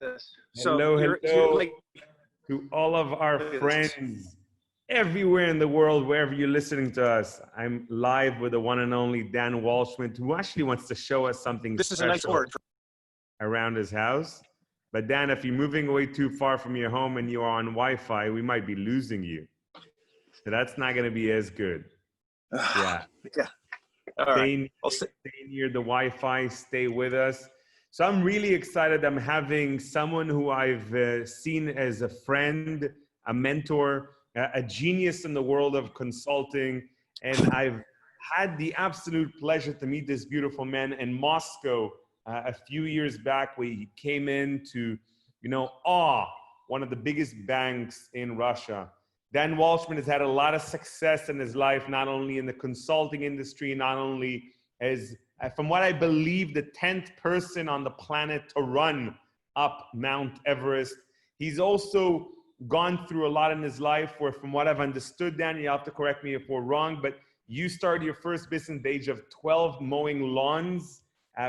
this. So Hello, you're hello like, to all of our look at this. friends everywhere in the world, wherever you're listening to us. I'm live with the one and only Dan Waldschmidt, who actually wants to show us something This is a nice special word. around his house. But Dan, if you're moving away too far from your home and you are on Wi-Fi, we might be losing you. So that's not going to be as good. Yeah. Yeah. All right. Stay near the Wi-Fi, stay with us. So I'm really excited. I'm having someone who I've seen as a friend, a mentor, a genius in the world of consulting. And I've had the absolute pleasure to meet this beautiful man in Moscow a few years back, where he came in to, one of the biggest banks in Russia. Dan Waldschmidt has had a lot of success in his life, not only in the consulting industry, not only as, from what I believe, the 10th person on the planet to run up Mount Everest. He's also gone through a lot in his life where, from what I've understood, Dan, you have to correct me if we're wrong, but you started your first business at the age of 12 mowing lawns,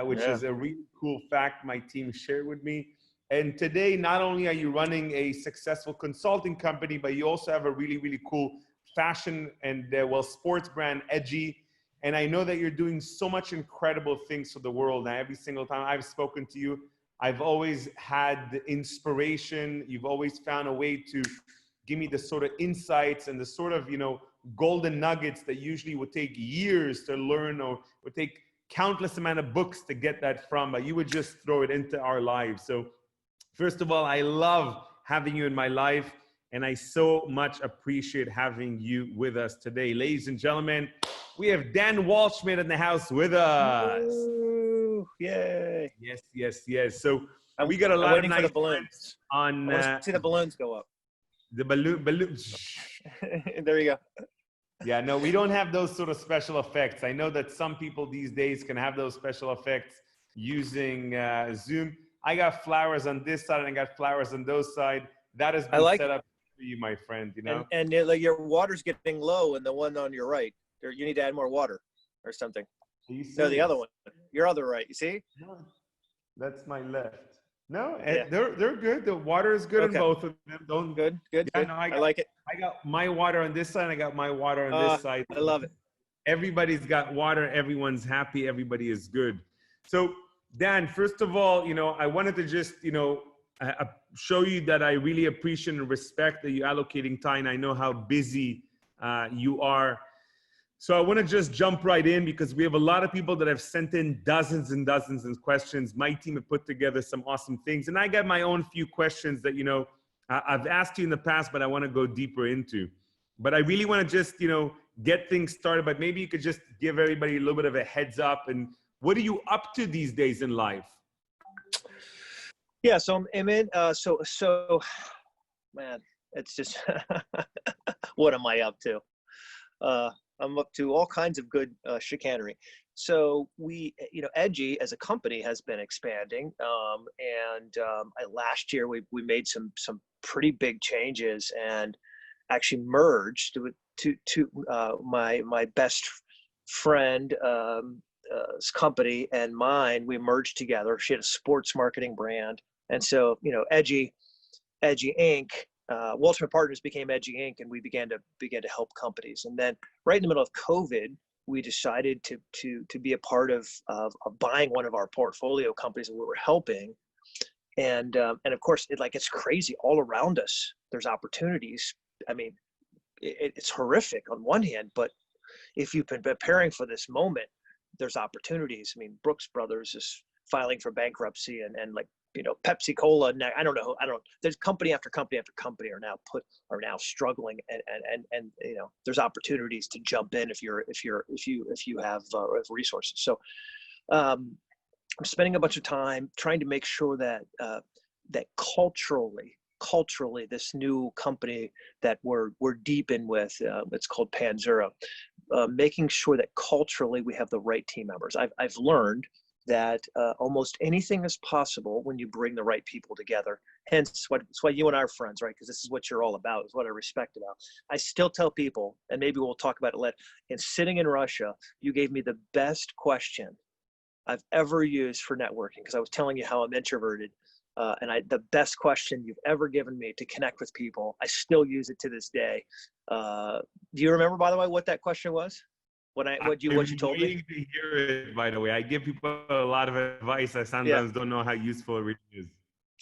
which is a really cool fact my team shared with me. And today, not only are you running a successful consulting company, but you also have a really, really cool fashion and, sports brand, Edgy. And I know that you're doing so much incredible things for the world. Now, every single time I've spoken to you, I've always had the inspiration. You've always found a way to give me the sort of insights and the sort of, golden nuggets that usually would take years to learn or would take countless amount of books to get that from, but you would just throw it into our lives. So first of all, I love having you in my life, and I so much appreciate having you with us today. Ladies and gentlemen, we have Dan Waldschmidt in the house with us. Ooh, yay. Yes. So we got a lot of nice for the balloons. On I want to see the balloons go up. The balloon. There you go. Yeah, no, we don't have those sort of special effects. I know that some people these days can have those special effects using Zoom. I got flowers on this side and I got flowers on those side. That has been set up for you, my friend, And like your water's getting low and the one on your right. You need to add more water or something. No, the other one. Your other right. You see? No, that's my left. No, they're good. The water is good in both of them. Good. Yeah, no, I like it. I got my water on this side and I got my water on this side. I love it. Everybody's got water. Everyone's happy. Everybody is good. So Dan, first of all, I wanted to just, show you that I really appreciate and respect that you're allocating time. I know how busy you are. So I want to just jump right in because we have a lot of people that have sent in dozens and dozens of questions. My team have put together some awesome things. And I got my own few questions that, I've asked you in the past, but I want to go deeper into. But I really want to just, get things started. But maybe you could just give everybody a little bit of a heads up. And what are you up to these days in life? Yeah, so I'm in, man, it's just, what am I up to? I'm up to all kinds of good chicanery. So Edgy as a company has been expanding. Last year we made some pretty big changes and actually merged to my best friend company and mine. We merged together. She had a sports marketing brand. And so, Edgy Inc., Waldschmidt Partners became Edgy Inc., and we began to help companies. And then right in the middle of COVID, we decided to be a part of buying one of our portfolio companies that we were helping. And of course, it's crazy all around us. There's opportunities. I mean, it's horrific on one hand, but if you've been preparing for this moment, there's opportunities. I mean, Brooks Brothers is filing for bankruptcy, and Pepsi Cola. There's company after company after company are now struggling, and there's opportunities to jump in if you have resources. So I'm spending a bunch of time trying to make sure that that culturally this new company that we're deep in with, it's called Panzura, making sure that culturally we have the right team members. I've learned that almost anything is possible when you bring the right people together. Hence, it's why you and I are friends, right? Because this is what you're all about, is what I respect about. I still tell people, and maybe we'll talk about it later, in sitting in Russia, you gave me the best question I've ever used for networking, because I was telling you how I'm introverted. The best question you've ever given me to connect with people, I still use it to this day. Do you remember, by the way, what that question was? What you told me? Waiting to hear it, by the way. I give people a lot of advice. I Yeah. sometimes don't know how useful it really is.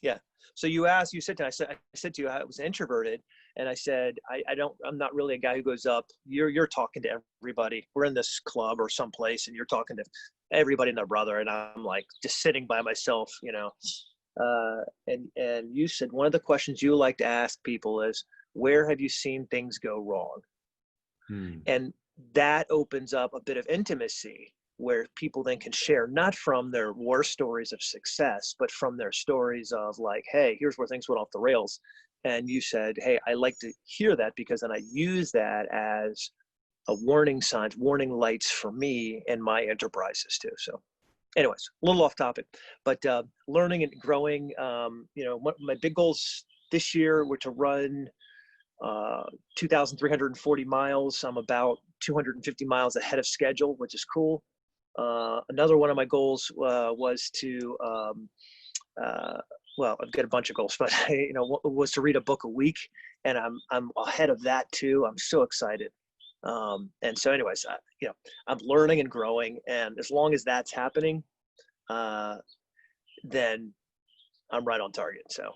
Yeah. So you said to, I said to you, I was introverted, and I said, I'm not really a guy who goes up. You're talking to everybody. We're in this club or someplace, and you're talking to everybody and their brother, and I'm like just sitting by myself, you know. And you said one of the questions you like to ask people is, where have you seen things go wrong? And that opens up a bit of intimacy where people then can share, not from their war stories of success, but from their stories of like, hey, here's where things went off the rails. And you said, hey, I like to hear that because then I use that as a warning signs, warning lights for me and my enterprises too. So anyways, a little off topic, but learning and growing, you know, my big goals this year were to run 2,340 miles. I'm about 250 miles ahead of schedule, which is cool. Another one of my goals was to, well, I've got a bunch of goals, but you know, was to read a book a week, and I'm ahead of that too. I'm so excited. And so anyways, you know, I'm learning and growing, and as long as that's happening, then I'm right on target. So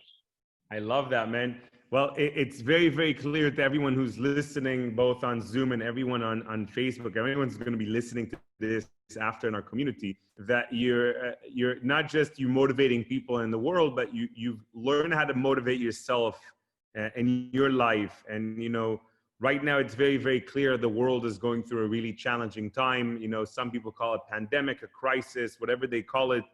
I love that, man. Well, it's very, very clear to everyone who's listening, both on Zoom and everyone on Facebook. Everyone's going to be listening to this after in our community, that you're not just you motivating people in the world, but you've learned how to motivate yourself in your life. And you know, right now it's very, very clear the world is going through a really challenging time. You know, some people call it pandemic, a crisis, whatever they call it.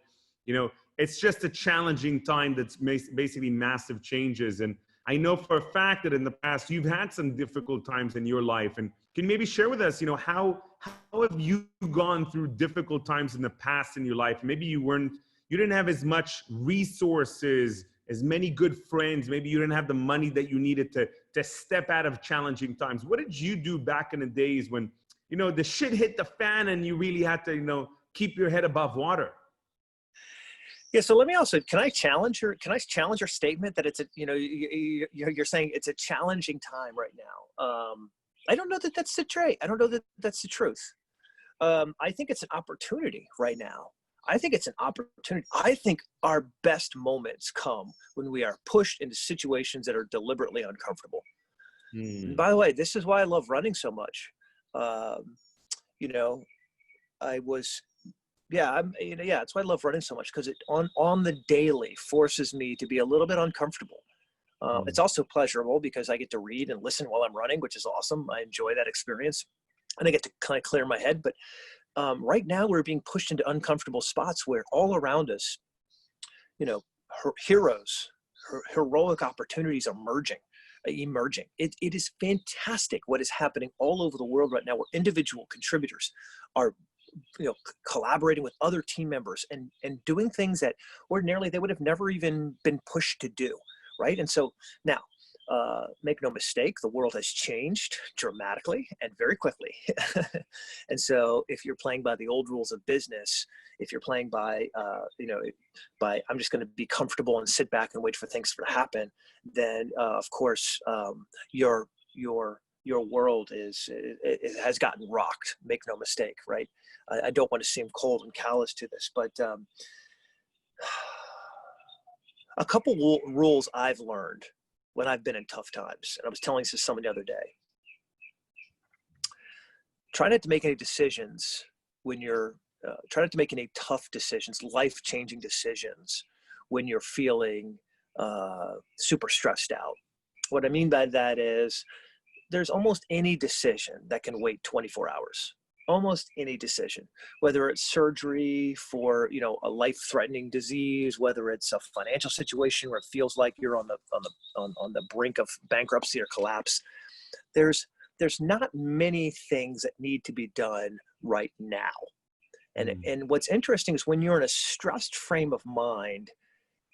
You know, it's just a challenging time that's basically massive changes. And I know for a fact that in the past you've had some difficult times in your life. And can you maybe share with us, you know, how have you gone through difficult times in the past in your life? Maybe you didn't have as much resources, as many good friends. Maybe you didn't have the money that you needed to step out of challenging times. What did you do back in the days when, you know, the shit hit the fan and you really had to, you know, keep your head above water? yeah, so let me also, can I challenge your statement that it's a, you know, you're saying it's a challenging time right now. I don't know that that's the trait. I don't know that that's the truth. I think it's an opportunity right now. I think it's an opportunity. I think our best moments come when we are pushed into situations that are deliberately uncomfortable. And by the way, this is why I love running so much. You know, that's why I love running so much, because it on the daily forces me to be a little bit uncomfortable. It's also pleasurable because I get to read and listen while I'm running, which is awesome. I enjoy that experience, and I get to kind of clear my head. But right now we're being pushed into uncomfortable spots where all around us, you know, heroic opportunities are emerging. It is fantastic what is happening all over the world right now, where individual contributors are, you know, collaborating with other team members and doing things that ordinarily they would have never even been pushed to do, right? And so now, make no mistake, the world has changed dramatically and very quickly. And so if you're playing by the old rules of business, if you're playing by, you know, I'm just going to be comfortable and sit back and wait for things to happen, then of course your world it has gotten rocked. Make no mistake, right? I don't want to seem cold and callous to this, but a couple rules I've learned when I've been in tough times, and I was telling this to someone the other day. Try not to make any decisions when you're, try not to make any tough decisions, life-changing decisions when you're feeling super stressed out. What I mean by that is there's almost any decision that can wait 24 hours. Almost any decision, whether it's surgery for, you know, a life-threatening disease, whether it's a financial situation where it feels like you're on the brink of bankruptcy or collapse. There's not many things that need to be done right now. And what's interesting is when you're in a stressed frame of mind,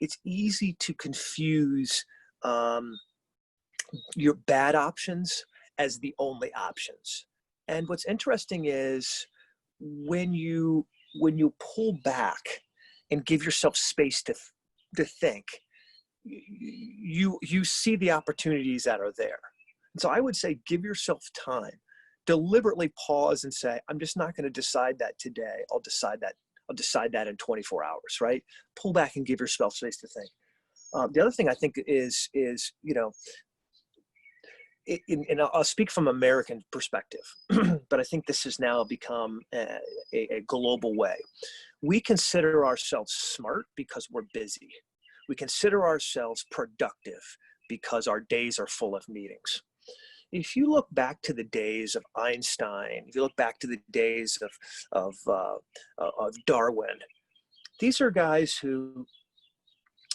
it's easy to confuse your bad options as the only options. And what's interesting is when you pull back and give yourself space to think, you see the opportunities that are there. And so I would say, give yourself time, deliberately pause and say, I'm just not going to decide that today. I'll decide that in 24 hours, right? Pull back and give yourself space to think. The other thing I think is, and I'll speak from American perspective, but I think this has now become a global way. We consider ourselves smart because we're busy. We consider ourselves productive because our days are full of meetings. If you look back to the days of Einstein, if you look back to the days of Darwin, these are guys who,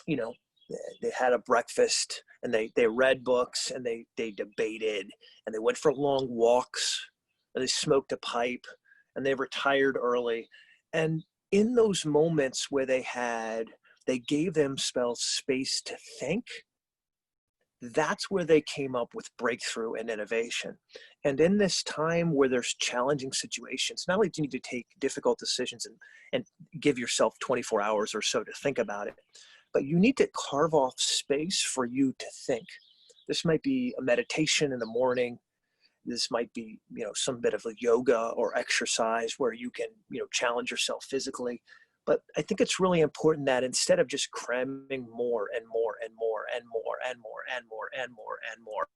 they had a breakfast and they read books and they debated and they went for long walks and they smoked a pipe and they retired early. And in those moments where they gave themselves space to think, that's where they came up with breakthrough and innovation. And in this time where there's challenging situations, not only do you need to take difficult decisions and give yourself 24 hours or so to think about it, but you need to carve off space for you to think. This might be a meditation in the morning. This might be, some bit of a yoga or exercise where you can, challenge yourself physically. But I think it's really important that instead of just cramming more and more and more and more and more and more and more and more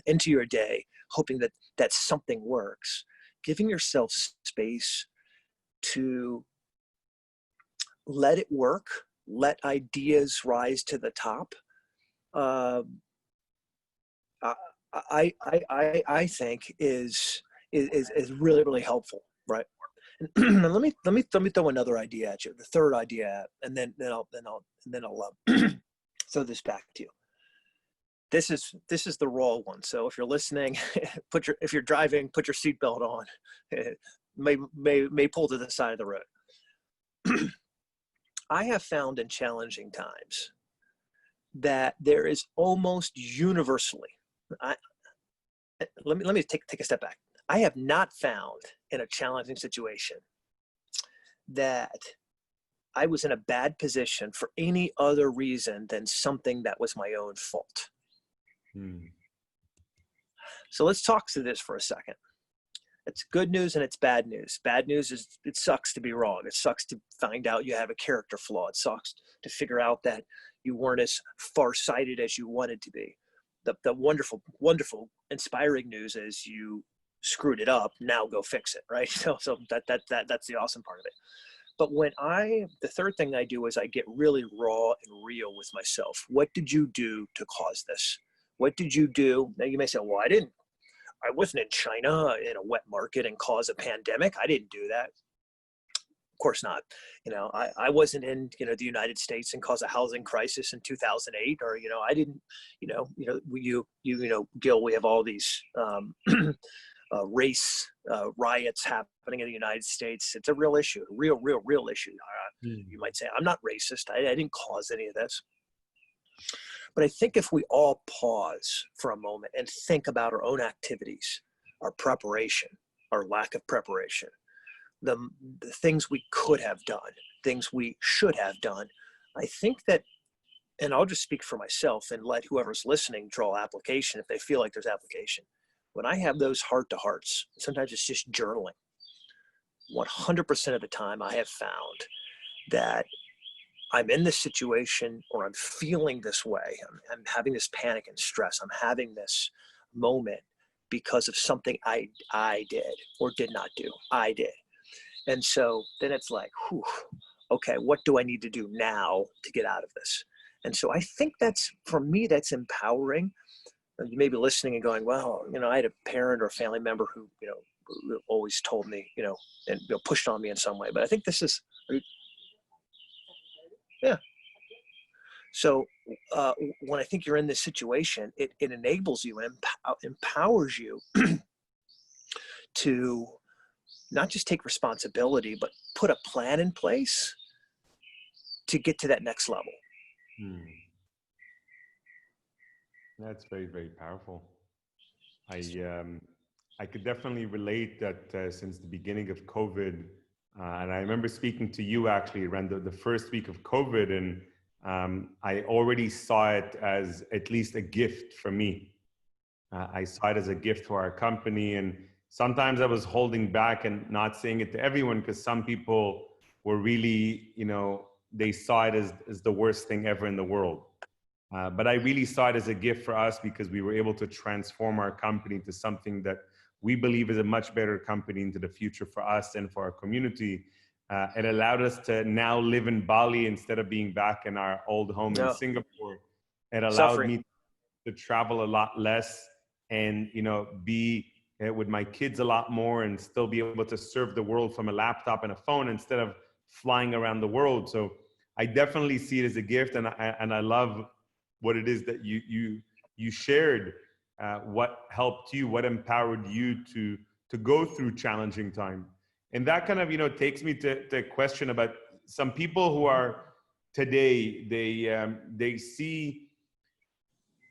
into your day, hoping that something works, giving yourself space to let it work, let ideas rise to the top. I think is really, really helpful, right? And let me throw another idea at you, the third idea, and then I'll throw this back to you. This is the raw one. So if you're listening, if you're driving, put your seatbelt on. It may pull to the side of the road. I have found in challenging times that there is almost universally. Let me take a step back. I have not found in a challenging situation that I was in a bad position for any other reason than something that was my own fault. So let's talk through this for a second. It's good news and it's bad news. Bad news is it sucks to be wrong. It sucks to find out you have a character flaw. It sucks to figure out that you weren't as far-sighted as you wanted to be. The wonderful, wonderful, inspiring news is you screwed it up. Now go fix it, right? So that's the awesome part of it. But the third thing I do is I get really raw and real with myself. What did you do to cause this? What did you do? Now you may say, well, I wasn't in China in a wet market and cause a pandemic. I didn't do that. Of course not. I wasn't in, the United States and cause a housing crisis in 2008, or, I didn't, Gil, we have all these race riots happening in the United States. It's a real issue, real issue. You might say, I'm not racist. I didn't cause any of this. But I think if we all pause for a moment and think about our own activities, our preparation, our lack of preparation, the things we could have done, things we should have done, I think that, and I'll just speak for myself and let whoever's listening draw application if they feel like there's application. When I have those heart-to-hearts, sometimes it's just journaling. 100% of the time I have found that I'm in this situation or I'm feeling this way. I'm having this panic and stress. I'm having this moment because of something I did or did not do. I did. And so then it's like, whew, okay, what do I need to do now to get out of this? And so I think for me, that's empowering. You may be listening and going, well, I had a parent or a family member who, always told me, and pushed on me in some way. But I think this is, yeah. So when I think you're in this situation, it enables you and empowers you to not just take responsibility, but put a plan in place to get to that next level. That's very, very powerful. I could definitely relate that since the beginning of COVID, and I remember speaking to you actually around the first week of COVID, and I already saw it as at least a gift for me. I saw it as a gift for our company. And sometimes I was holding back and not saying it to everyone because some people were really, they saw it as the worst thing ever in the world. But I really saw it as a gift for us because we were able to transform our company to something that we believe is a much better company into the future for us and for our community. It allowed us to now live in Bali instead of being back in our old home in Singapore. It allowed me to travel a lot less and, be with my kids a lot more and still be able to serve the world from a laptop and a phone instead of flying around the world. So I definitely see it as a gift, and I love what it is that you shared, what helped you, what empowered you to go through challenging time. And that kind of, takes me to a question about some people who are today, they see,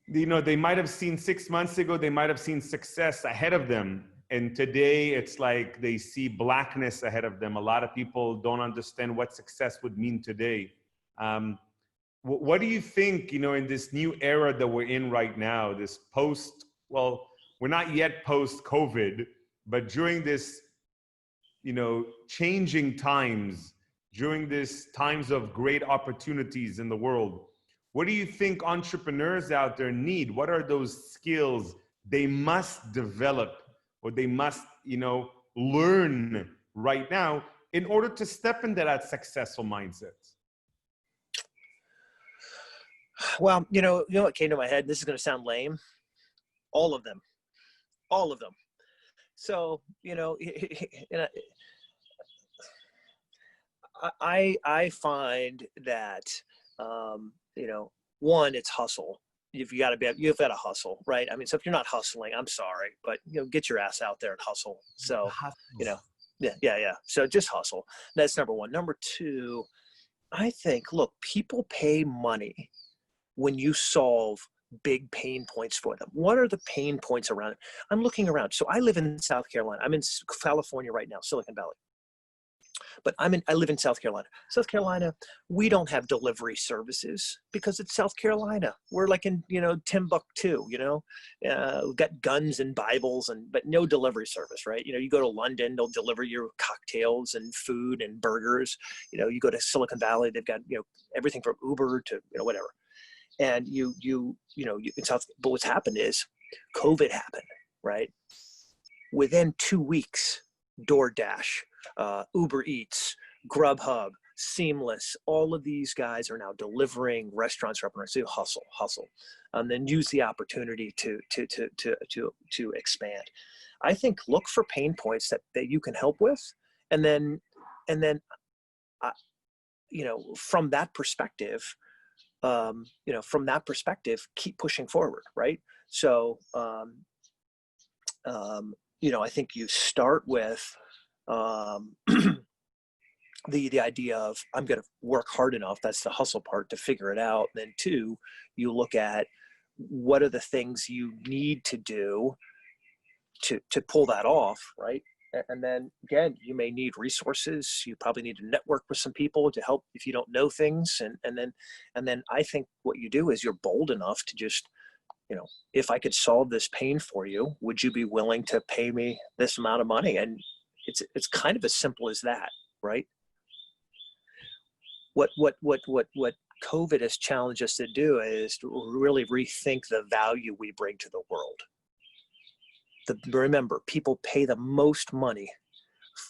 they might have seen 6 months ago, they might have seen success ahead of them. And today it's like they see blackness ahead of them. A lot of people don't understand what success would mean today. What do you think, in this new era that we're in right now, this well, we're not yet post-COVID, but during this, changing times, during this times of great opportunities in the world, what do you think entrepreneurs out there need? What are those skills they must develop or they must, learn right now in order to step into that successful mindset? Well, you know what came to my head? This is going to sound lame. All of them. So, I find that, one, it's hustle. You've got to hustle, right? I mean, so if you're not hustling, I'm sorry, but get your ass out there and hustle. So, yeah. So just hustle. That's number one. Number two, I think, look, people pay money when you solve big pain points for them. What are the pain points around it? I'm looking around. So I live in South Carolina. I'm in California right now, Silicon Valley. But I live in South Carolina. South Carolina, we don't have delivery services because it's South Carolina. We're like in, Timbuktu, we've got guns and Bibles but no delivery service, right? You go to London, they'll deliver your cocktails and food and burgers. You go to Silicon Valley, they've got, everything from Uber to, whatever. And but what's happened is COVID happened, right? Within 2 weeks, DoorDash, Uber Eats, Grubhub, Seamless, all of these guys are now delivering. Restaurants are up and running. So hustle, and then use the opportunity to expand. I think look for pain points that you can help with, and then from that perspective, keep pushing forward, right? So, I think you start with the idea of I'm going to work hard enough. That's the hustle part to figure it out. And then two, you look at what are the things you need to do to pull that off, right? And then again, you may need resources. You probably need to network with some people to help if you don't know things. And then I think what you do is you're bold enough to just, if I could solve this pain for you, would you be willing to pay me this amount of money? And it's kind of as simple as that, right? What COVID has challenged us to do is to really rethink the value we bring to the world. Remember, people pay the most money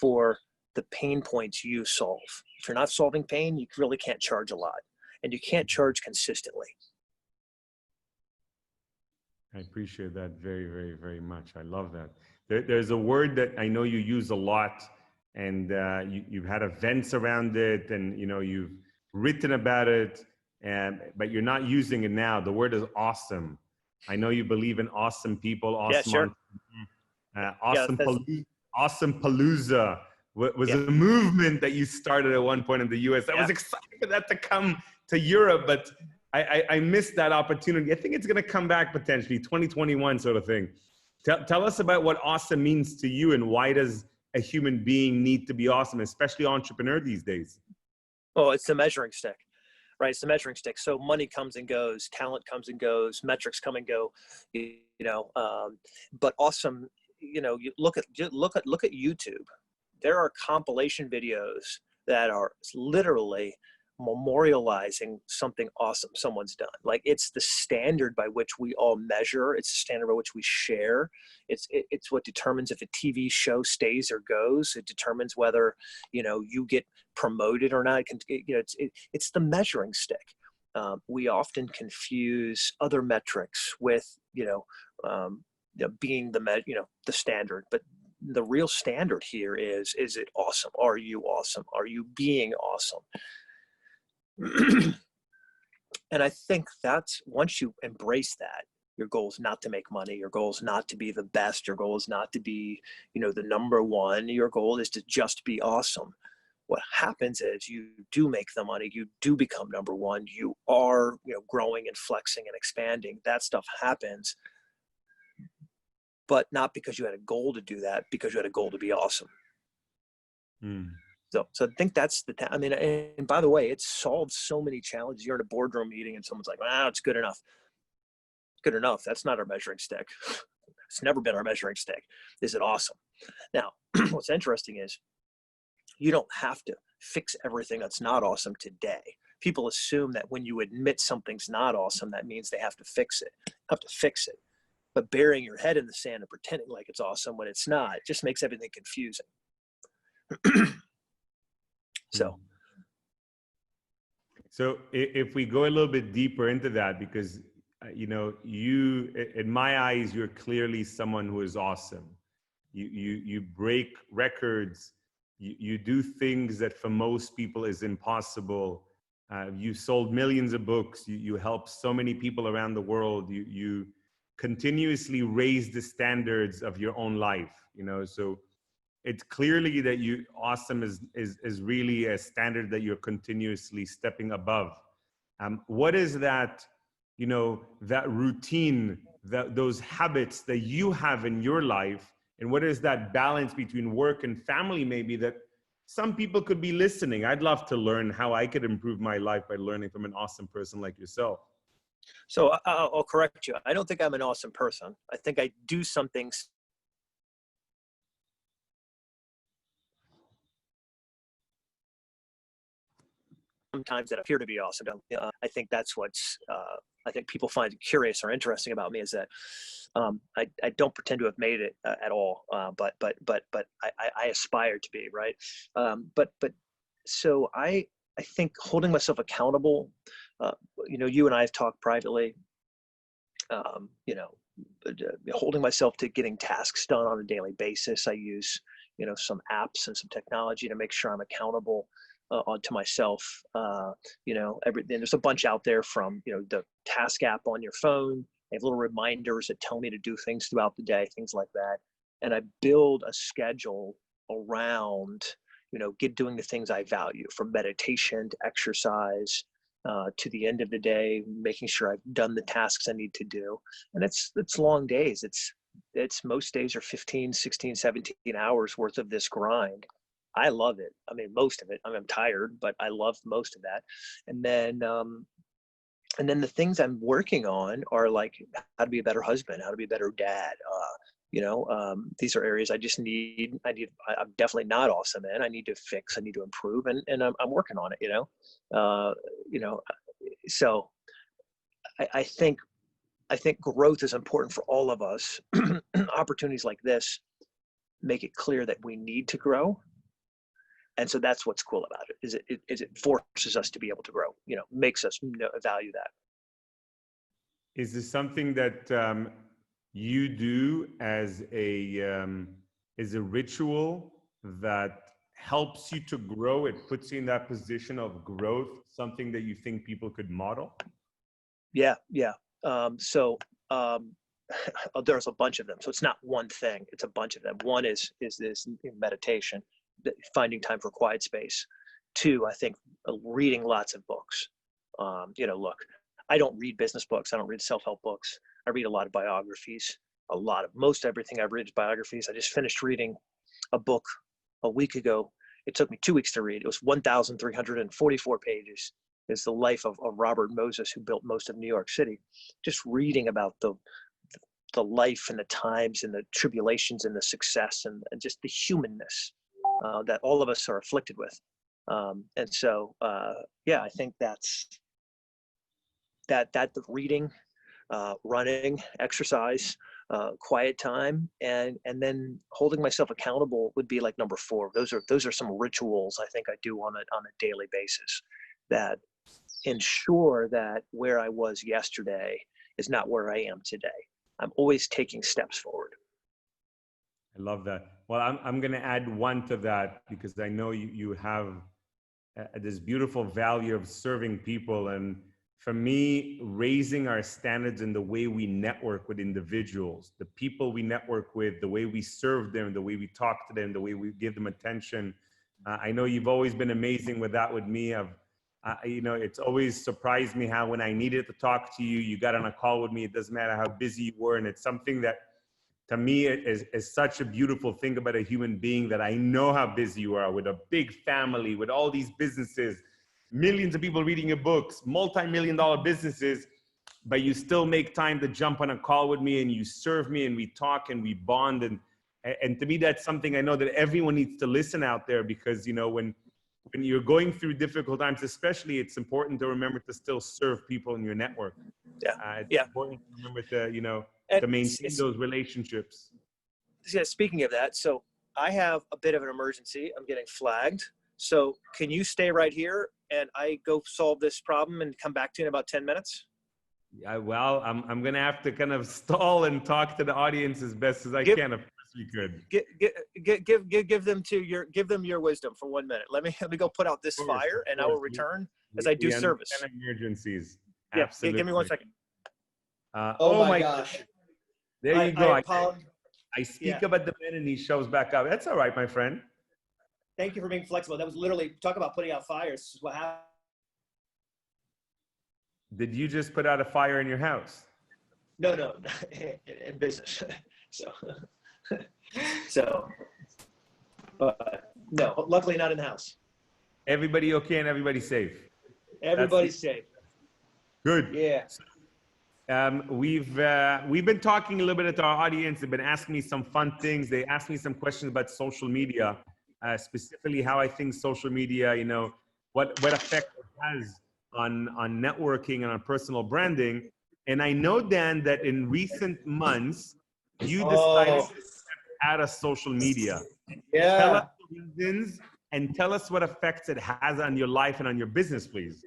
for the pain points you solve. If you're not solving pain, you really can't charge a lot, and you can't charge consistently. I appreciate that very, very, very much. I love that. There's a word that I know you use a lot, and you've had events around it, and you've written about it, but you're not using it now. The word is awesome. I know you believe in awesome people, awesome, awesome Palooza was a movement that you started at one point in the US. I was excited for that to come to Europe, but I missed that opportunity. I think it's going to come back potentially 2021 sort of thing. Tell us about what awesome means to you, and why does a human being need to be awesome, especially entrepreneur these days? Oh, it's the measuring stick. right? It's the measuring stick. So money comes and goes, talent comes and goes, metrics come and go, but awesome. You look at YouTube. There are compilation videos that are literally memorializing something awesome someone's done. Like, it's the standard by which we all measure. It's the standard by which we share. It's what determines if a TV show stays or goes. It determines whether you get promoted or not. It's the measuring stick. We often confuse other metrics with being the standard, but the real standard here is it awesome? Are you awesome? Are you being awesome? And I think that's, once you embrace that, your goal is not to make money. Your goal is not to be the best. Your goal is not to be, the number one. Your goal is to just be awesome. What happens is you do make the money. You do become number one. You are, growing and flexing and expanding. That stuff happens, but not because you had a goal to do that, because you had a goal to be awesome. Mm. So I think that's and by the way, it solves so many challenges. You're in a boardroom meeting and someone's like, it's good enough. Good enough. That's not our measuring stick. It's never been our measuring stick. Is it awesome? Now, what's interesting is you don't have to fix everything that's not awesome today. People assume that when you admit something's not awesome, that means they have to fix it. You have to fix it. But burying your head in the sand and pretending like it's awesome when it's not just makes everything confusing. So if we go a little bit deeper into that, because you, in my eyes, you're clearly someone who is awesome. You break records. You do things that for most people is impossible. You sold millions of books. You help so many people around the world. You continuously raise the standards of your own life. So it's clearly that awesome is really a standard that you're continuously stepping above. What is that, that routine, those habits that you have in your life, and what is that balance between work and family maybe that some people could be listening? I'd love to learn how I could improve my life by learning from an awesome person like yourself. So I'll correct you. I don't think I'm an awesome person. I think I do some things sometimes that appear to be awesome. I think that's what's, I think people find curious or interesting about me, is that I don't pretend to have made it at all, but I aspire to be, right. So I think holding myself accountable, you and I have talked privately, holding myself to getting tasks done on a daily basis. I use, some apps and some technology to make sure I'm accountable onto myself. There's a bunch out there, from, the task app on your phone. They have little reminders that tell me to do things throughout the day, things like that. And I build a schedule around, doing the things I value, from meditation to exercise, to the end of the day, making sure I've done the tasks I need to do. And it's long days. It's most days are 15, 16, 17 hours worth of this grind. I love it. I mean, most of it. I'm tired, but I love most of that. And then the things I'm working on are like how to be a better husband, how to be a better dad. These are areas I'm definitely not awesome in. I need to fix, I need to improve, and I'm working on it, so I think growth is important for all of us. Opportunities like this make it clear that we need to grow. And so that's what's cool about it, is it forces us to be able to grow, makes us value that. Is this something that you do as a ritual that helps you to grow? It puts you in that position of growth, something that you think people could model? Yeah. There's a bunch of them. So it's not one thing, it's a bunch of them. One is this meditation, finding time for quiet space. Two, I think reading lots of books. Look, I don't read business books. I don't read self-help books. I read a lot of biographies. Most everything I read is biographies. I just finished reading a book a week ago. It took me 2 weeks to read. It was 1,344 pages. is the life of Robert Moses, who built most of New York City. Just reading about the life and the times and the tribulations and the success and just the humanness that all of us are afflicted with. And so, yeah, I think that's that the reading, running, exercise, quiet time, and then holding myself accountable would be like number 4. Those are some rituals I think I do on a daily basis that ensure that where I was yesterday is not where I am today. I'm always taking steps forward. I love that. Well, I'm going to add one to that, because I know you have this beautiful value of serving people. And for me, raising our standards in the way we network with individuals, the people we network with, the way we serve them, the way we talk to them, the way we give them attention. I know you've always been amazing with that with me. You know, it's always surprised me how when I needed to talk to you, you got on a call with me. It doesn't matter how busy you were. And it's something that, to me, is such a beautiful thing about a human being, that I know how busy you are with a big family, with all these businesses, millions of people reading your books, multi-million-dollar businesses, but you still make time to jump on a call with me and you serve me and we talk and we bond. And to me, that's something I know that everyone needs to listen out there, because, you know, when you're going through difficult times, especially, it's important to remember to still serve people in your network. It's important to remember to, you know, to maintain those relationships. Yeah, speaking of that, so I have a bit of an emergency. I'm getting flagged. So can you stay right here and I go solve this problem and come back to you in about 10 minutes? Well, I'm going to have to kind of stall and talk to the audience as best as I can. Of course we could. Give them your wisdom for 1 minute. Let me go put out this fire, and I will return as I do service. Emergencies. Yeah, Absolutely. give me 1 second. Oh my gosh. There you go. I speak Yeah. about the man and he shows back up. That's all right, my friend. Thank you for being flexible. That was literally, talk about putting out fires. This is what happened. Did you just put out a fire in your house? No, in business. But no, luckily not in the house. Everybody okay and everybody safe? Everybody's safe. Good. Yeah. We've been talking a little bit to our audience. They've been asking me some fun things. They asked me some questions about social media, specifically how I think social media, you know, what effect it has on networking and on personal branding. And I know, Dan, that in recent months, you decided to step out of social media. Yeah. Tell us the reasons and tell us what effects it has on your life and on your business, please.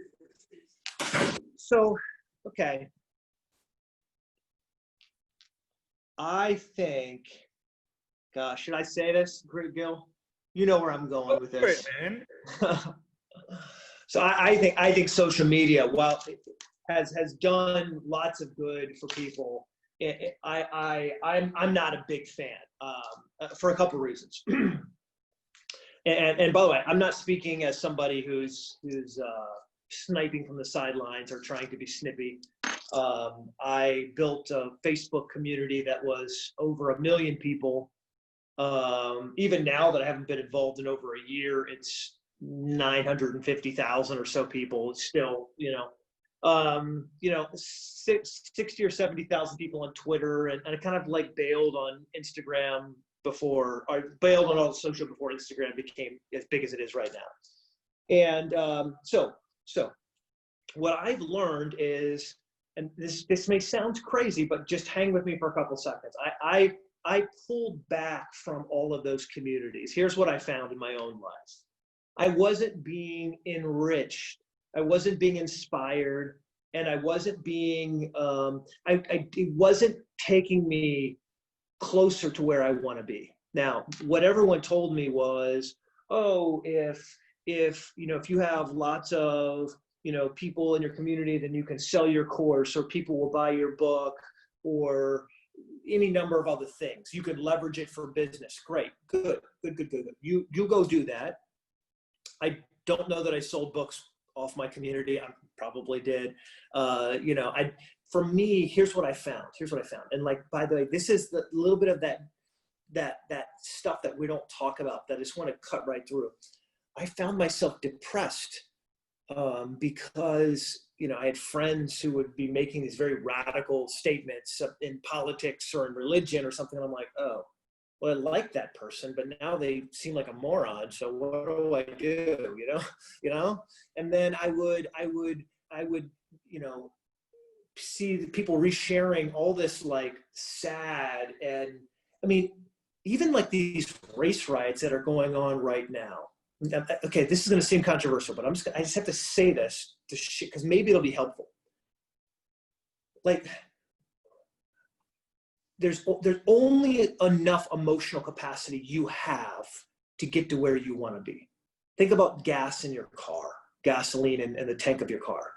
So, okay. I think, gosh, should I say this, Gil? You know where I'm going with this. Man. So I think social media, while it has done lots of good for people, I'm not a big fan for a couple reasons. And by the way, I'm not speaking as somebody who's sniping from the sidelines or trying to be snippy. I built a Facebook community that was over 1 million people. Even now that I haven't been involved in over a year, it's 950,000 or so people. It's still, 60 or 70,000 people on Twitter, and I kind of like bailed on Instagram before, or bailed on all social before Instagram became as big as it is right now. And so what I've learned is, and this may sound crazy, but just hang with me for a couple seconds. I pulled back from all of those communities. Here's what I found in my own life. I wasn't being enriched. I wasn't being inspired, and I wasn't being, it wasn't taking me closer to where I want to be. Now, what everyone told me was, oh, if you have lots of, people in your community, then you can sell your course, or people will buy your book, or any number of other things. You could leverage it for business. Great, good. You go do that. I don't know that I sold books off my community. I probably did. For me, here's what I found. And like, by the way, this is the little bit of that stuff that we don't talk about that I just want to cut right through. I found myself depressed because, I had friends who would be making these very radical statements in politics or in religion or something. And I'm like, oh, well, I like that person, but now they seem like a moron. So what do I do? And then I would, see the people resharing all this like sad, and I mean, even like these race riots that are going on right now. Okay, this is going to seem controversial, but I just have to say this because maybe it'll be helpful. Like, there's only enough emotional capacity you have to get to where you want to be. Think about gas in your car, gasoline in the tank of your car.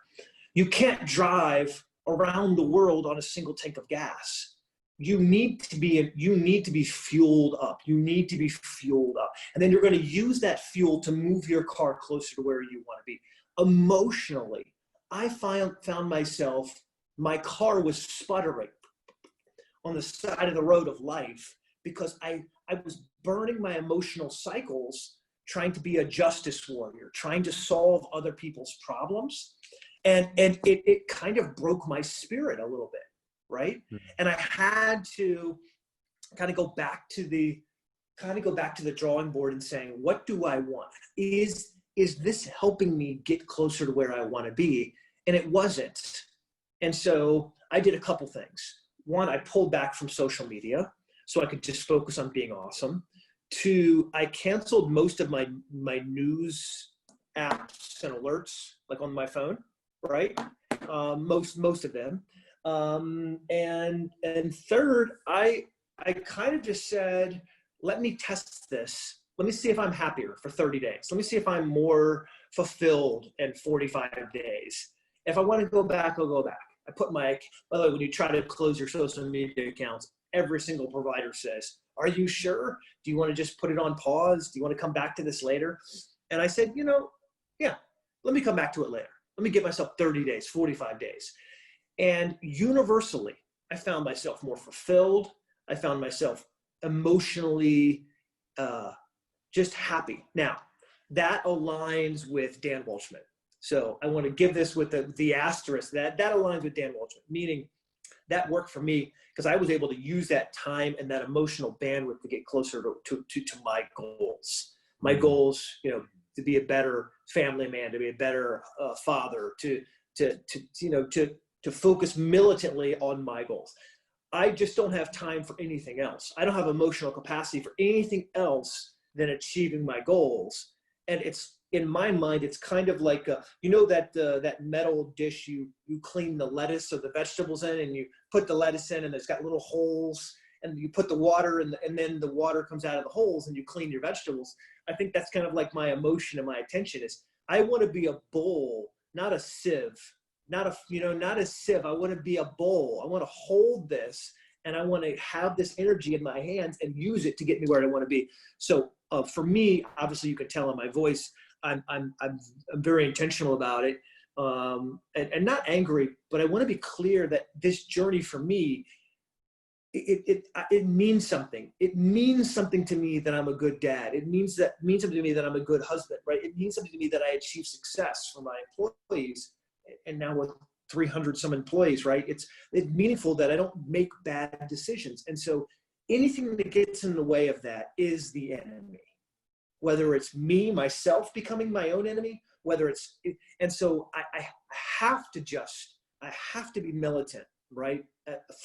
You can't drive around the world on a single tank of gas. You need to be fueled up. You need to be fueled up. And then you're going to use that fuel to move your car closer to where you want to be. Emotionally, I found myself, my car was sputtering on the side of the road of life because I was burning my emotional cycles trying to be a justice warrior, trying to solve other people's problems. And it kind of broke my spirit a little bit, right? Mm-hmm. And I had to kind of go back to the drawing board and saying, what do I want? Is this helping me get closer to where I want to be? And it wasn't. And so I did a couple things. One, I pulled back from social media so I could just focus on being awesome. Two, I canceled most of my news apps and alerts, like on my phone, right? Most of them. And third, I kind of just said, let me test this. Let me see if I'm happier for 30 days. Let me see if I'm more fulfilled in 45 days. If I want to go back, I'll go back. I put by the way, when you try to close your social media accounts, every single provider says, are you sure? Do you want to just put it on pause? Do you want to come back to this later? And I said, yeah, let me come back to it later. Let me give myself 30 days, 45 days. And universally, I found myself more fulfilled. I found myself emotionally just happy. Now, that aligns with Dan Waldschmidt. So I want to give this with the asterisk that aligns with Dan Waldschmidt, meaning that worked for me because I was able to use that time and that emotional bandwidth to get closer to my goals. My goals, to be a better family man, to be a better father, to focus militantly on my goals. I just don't have time for anything else. I don't have emotional capacity for anything else than achieving my goals. And it's, in my mind, it's kind of like, that metal dish you clean the lettuce or the vegetables in, and you put the lettuce in and it's got little holes, and you put the water in, and then the water comes out of the holes and you clean your vegetables. I think that's kind of like my emotion and my attention is, I want to be a bowl, not a sieve. Not a sieve. I want to be a bowl. I want to hold this, and I want to have this energy in my hands and use it to get me where I want to be. So for me, obviously, you can tell in my voice, I'm very intentional about it, and not angry, but I want to be clear that this journey for me, it means something. It means something to me that I'm a good dad. It means something to me that I'm a good husband, right? It means something to me that I achieve success for my employees. And now with 300 some employees, right? It's meaningful that I don't make bad decisions. And so anything that gets in the way of that is the enemy, whether it's me, myself becoming my own enemy, and so I have to be militant, right?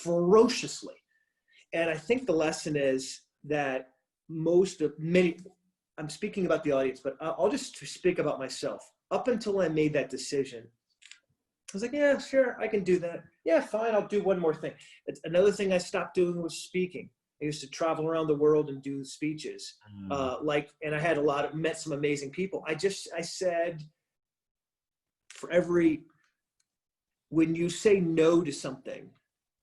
Ferociously. And I think the lesson is that I'm speaking about the audience, but I'll just speak about myself. Up until I made that decision, I was like, yeah, sure, I can do that. Yeah, fine, I'll do one more thing. Another thing I stopped doing was speaking. I used to travel around the world and do speeches. And I had met some amazing people. I said, when you say no to something,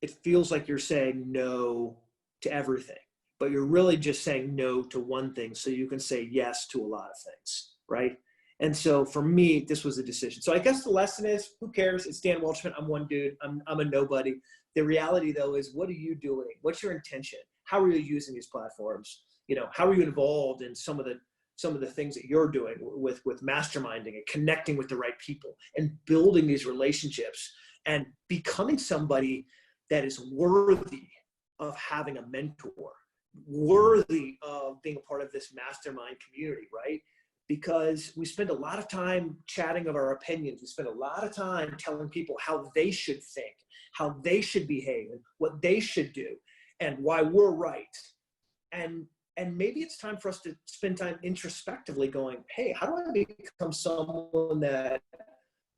it feels like you're saying no to everything, but you're really just saying no to one thing so you can say yes to a lot of things, right? And so for me, this was a decision. So I guess the lesson is, who cares? It's Dan Waldschmidt. I'm one dude. I'm a nobody. The reality, though, is what are you doing? What's your intention? How are you using these platforms? How are you involved in some of some of the things that you're doing with masterminding and connecting with the right people and building these relationships and becoming somebody that is worthy of having a mentor, worthy of being a part of this mastermind community, right? Because we spend a lot of time chatting of our opinions. We spend a lot of time telling people how they should think, how they should behave, and what they should do, and why we're right. And maybe it's time for us to spend time introspectively going, hey, how do I become someone that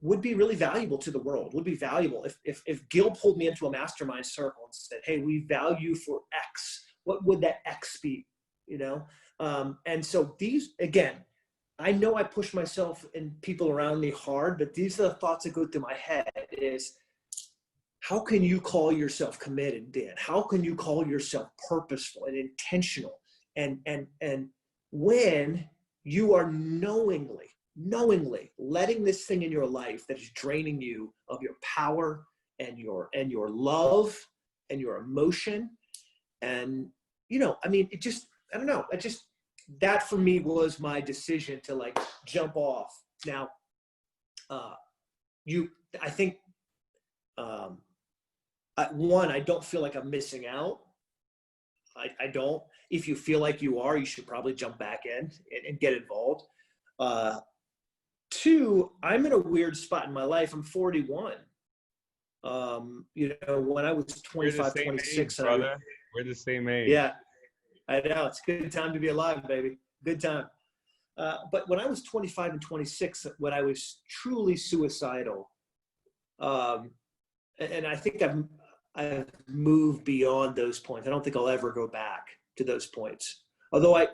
would be really valuable to the world, would be valuable? If Gil pulled me into a mastermind circle and said, hey, we value for X, what would that X be, you know? And so these, again, I know I push myself and people around me hard, but these are the thoughts that go through my head is, how can you call yourself committed, Dan? How can you call yourself purposeful and intentional? And when you are knowingly letting this thing in your life that is draining you of your power and your love and your emotion, and, you know, I mean, that for me was my decision to like jump off. Now, I think, I don't feel like I'm missing out. I don't. If you feel like you are, you should probably jump back in and get involved. Two, I'm in a weird spot in my life. I'm 41. You know, when I was 25, 26. Age, brother. We're the same age. Yeah, I know. It's a good time to be alive, baby. Good time. But when I was 25 and 26, when I was truly suicidal, and I think I've moved beyond those points. I don't think I'll ever go back to those points. Although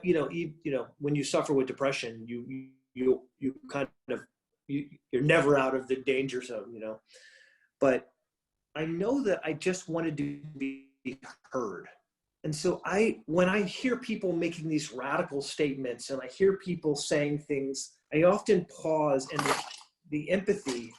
when you suffer with depression, you're never out of the danger zone, you know. But I know that I just wanted to be heard. And so when I hear people making these radical statements and I hear people saying things, I often pause, and the empathy,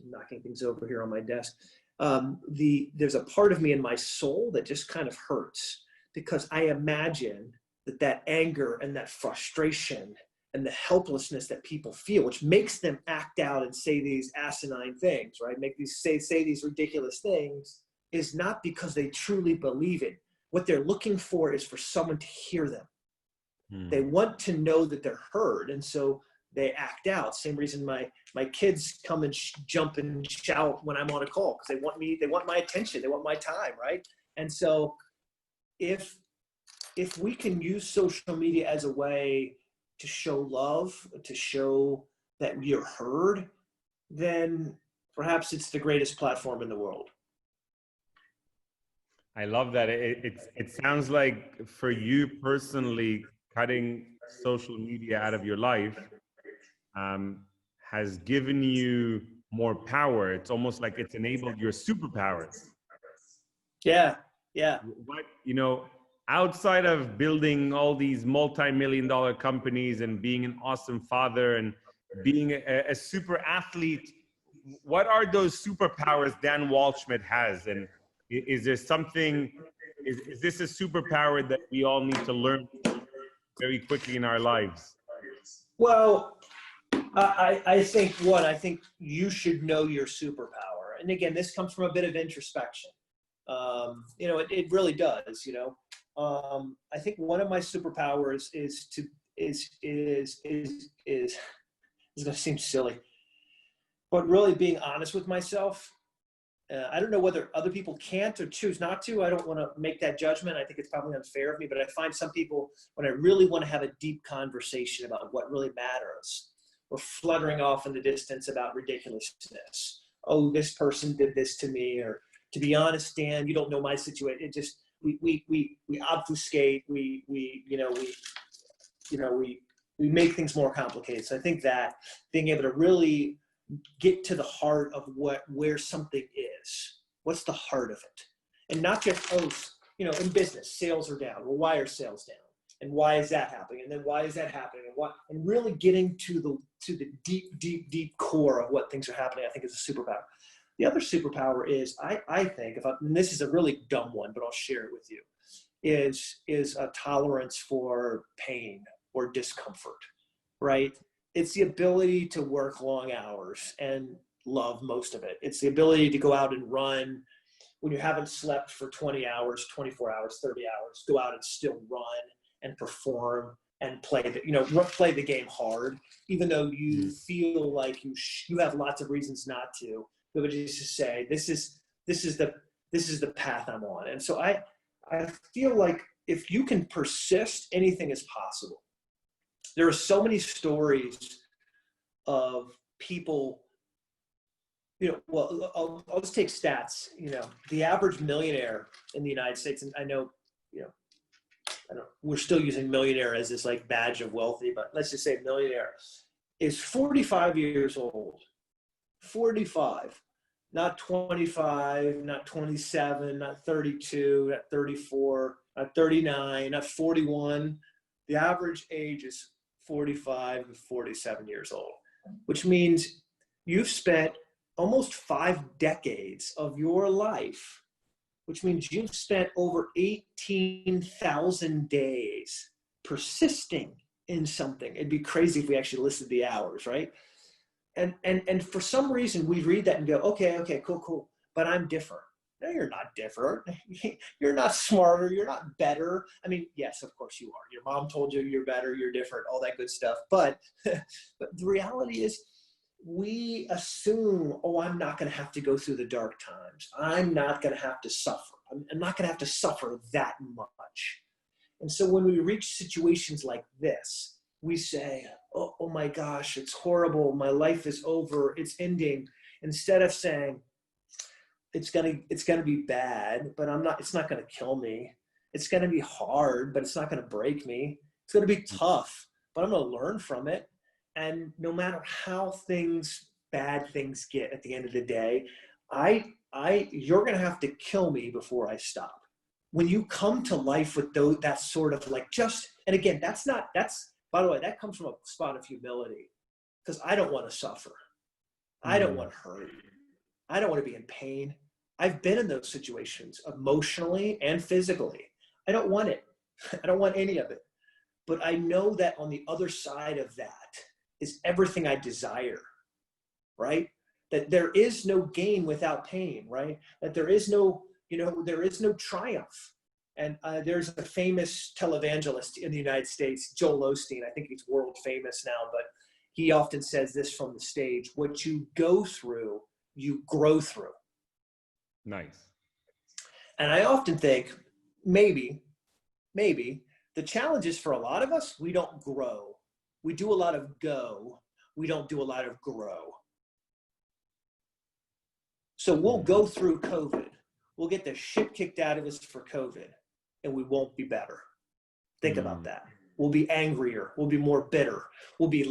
knocking things over here on my desk, there's a part of me in my soul that just kind of hurts, because I imagine that anger and that frustration and the helplessness that people feel, which makes them act out and say these asinine things, right? Say these ridiculous things, is not because they truly believe it. What they're looking for is for someone to hear them. They want to know that they're heard, and so they act out. Same reason my kids come and jump and shout when I'm on a call, because they want my attention, they want my time, right? And so if we can use social media as a way to show love, to show that you're heard, then perhaps it's the greatest platform in the world. I love that. It sounds like for you personally, cutting social media out of your life has given you more power. It's almost like it's enabled your superpowers. Yeah. What, you know, outside of building all these multi-million-dollar companies and being an awesome father and being a super athlete, what are those superpowers Dan Waldschmidt has? And is there something, is this a superpower that we all need to learn very quickly in our lives? Well, I think you should know your superpower. And again, this comes from a bit of introspection. You know, it really does, you know. I think one of my superpowers is it's going to seem silly, but really being honest with myself. I don't know whether other people can't or choose not to. I don't want to make that judgment. I think it's probably unfair of me, but I find some people, when I really want to have a deep conversation about what really matters, we're fluttering off in the distance about ridiculousness. Oh, this person did this to me, or to be honest, Dan, you don't know my situation. It just, we obfuscate, we make things more complicated. So I think that being able to really get to the heart of where something is, what's the heart of it, and not just, in business, sales are down. Well, why are sales down? And why is that happening? And then why is that happening? And really getting to the deep core of what things are happening, I think, is a superpower. The other superpower is, I think, and this is a really dumb one, but I'll share it with you, is a tolerance for pain, or discomfort, right? It's the ability to work long hours and love most of it. It's the ability to go out and run when you haven't slept for 20 hours, 24 hours, 30 hours, go out and still run and perform and play the game hard, even though you feel like you have lots of reasons not to. But just to say, this is the path I'm on. And so I feel like if you can persist, anything is possible. There are so many stories of people, I'll just take stats. The average millionaire in the United States, and I know, we're still using millionaire as this like badge of wealthy, but let's just say millionaire is 45 years old. 45, not 25, not 27, not 32, not 34, not 39, not 41. The average age is 45 to 47 years old, which means you've spent almost 5 decades of your life, which means you've spent over 18,000 days persisting in something. It'd be crazy if we actually listed the hours, right? And for some reason we read that and go, okay, cool, but I'm different. No, you're not different. You're not smarter. You're not better. I mean, yes, of course you are. Your mom told you you're better, you're different, all that good stuff. But the reality is, we assume, I'm not going to have to go through the dark times. I'm not going to have to suffer. I'm not going to have to suffer that much. And so when we reach situations like this, we say, oh my gosh, it's horrible. My life is over. It's ending. Instead of saying, it's going to be bad, but it's not going to kill me. It's going to be hard, but it's not going to break me. It's going to be tough, but I'm going to learn from it. And no matter how bad things get at the end of the day, you're going to have to kill me before I stop. When you come to life with that sort of like and again, by the way, that comes from a spot of humility, because I don't want to suffer. I don't want to hurt. I don't want to be in pain. I've been in those situations emotionally and physically. I don't want it. I don't want any of it. But I know that on the other side of that is everything I desire, right? That there is no gain without pain, right? That there is no triumph. And there's a famous televangelist in the United States, Joel Osteen. I think he's world famous now, but he often says this from the stage: what you go through, you grow through. Nice. And I often think maybe the challenge is, for a lot of us, we don't grow. We do a lot of go. We don't do a lot of grow. So we'll go through COVID. We'll get the shit kicked out of us for COVID, and we won't be better. Think about that. We'll be angrier. We'll be more bitter. We'll be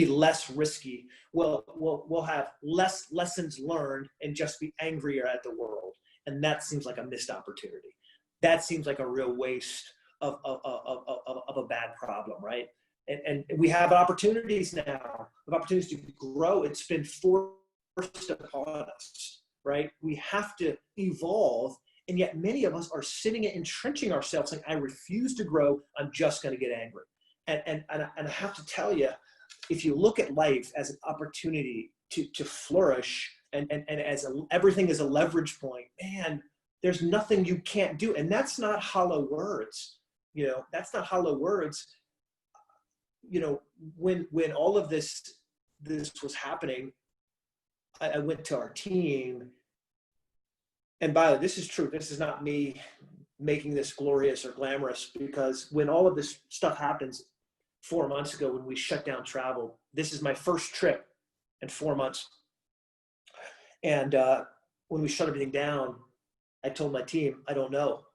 less risky. We'll have less lessons learned and just be angrier at the world. And that seems like a missed opportunity. That seems like a real waste of a bad problem, right? And we have opportunities now, opportunities to grow. It's been forced upon us, right? We have to evolve, and yet many of us are sitting and entrenching ourselves saying, I refuse to grow, I'm just going to get angry. And I have to tell you, if you look at life as an opportunity to flourish and as everything is a leverage point, man, there's nothing you can't do. And that's not hollow words. That's not hollow words. When all of this was happening, I went to our team, and by the way, this is true. This is not me making this glorious or glamorous, because when all of this stuff happens 4 months ago, when we shut down travel, this is my first trip in 4 months. And when we shut everything down, I told my team, I don't know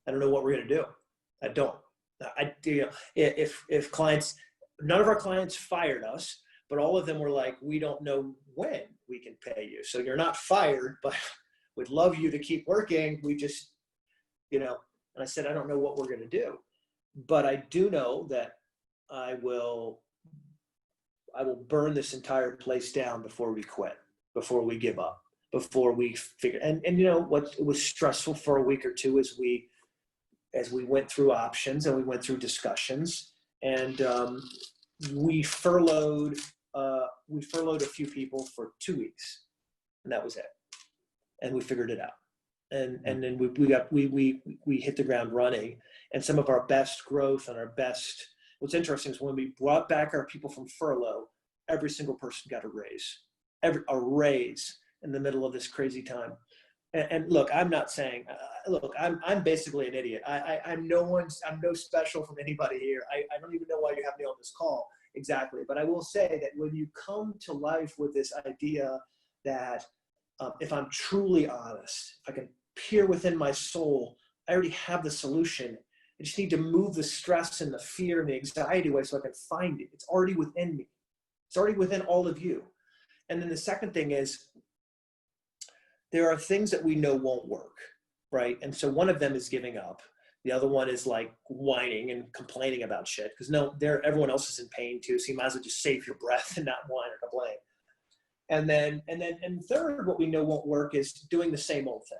what we're going to do. I don't. If clients, none of our clients fired us, but all of them were like, we don't know when we can pay you. So you're not fired, but we'd love you to keep working. We just, and I said, I don't know what we're going to do, but I do know that I will burn this entire place down before we quit, before we give up, before we figure. And what was stressful for a week or two as we went through options and we went through discussions, And we furloughed a few people for 2 weeks, and that was it. And we figured it out. And then we hit the ground running. And some of our best growth and what's interesting is when we brought back our people from furlough, every single person got a raise in the middle of this crazy time. And look, I'm not saying, I'm basically an idiot. I'm no special from anybody here. I don't even know why you have me on this call exactly. But I will say that when you come to life with this idea that if I'm truly honest, if I can peer within my soul, I already have the solution. I just need to move the stress and the fear and the anxiety away so I can find it. It's already within me. It's already within all of you. And then the second thing is, there are things that we know won't work, right? And so one of them is giving up. The other one is like whining and complaining about shit, because everyone else is in pain too. So you might as well just save your breath and not whine or complain. And third, what we know won't work is doing the same old thing.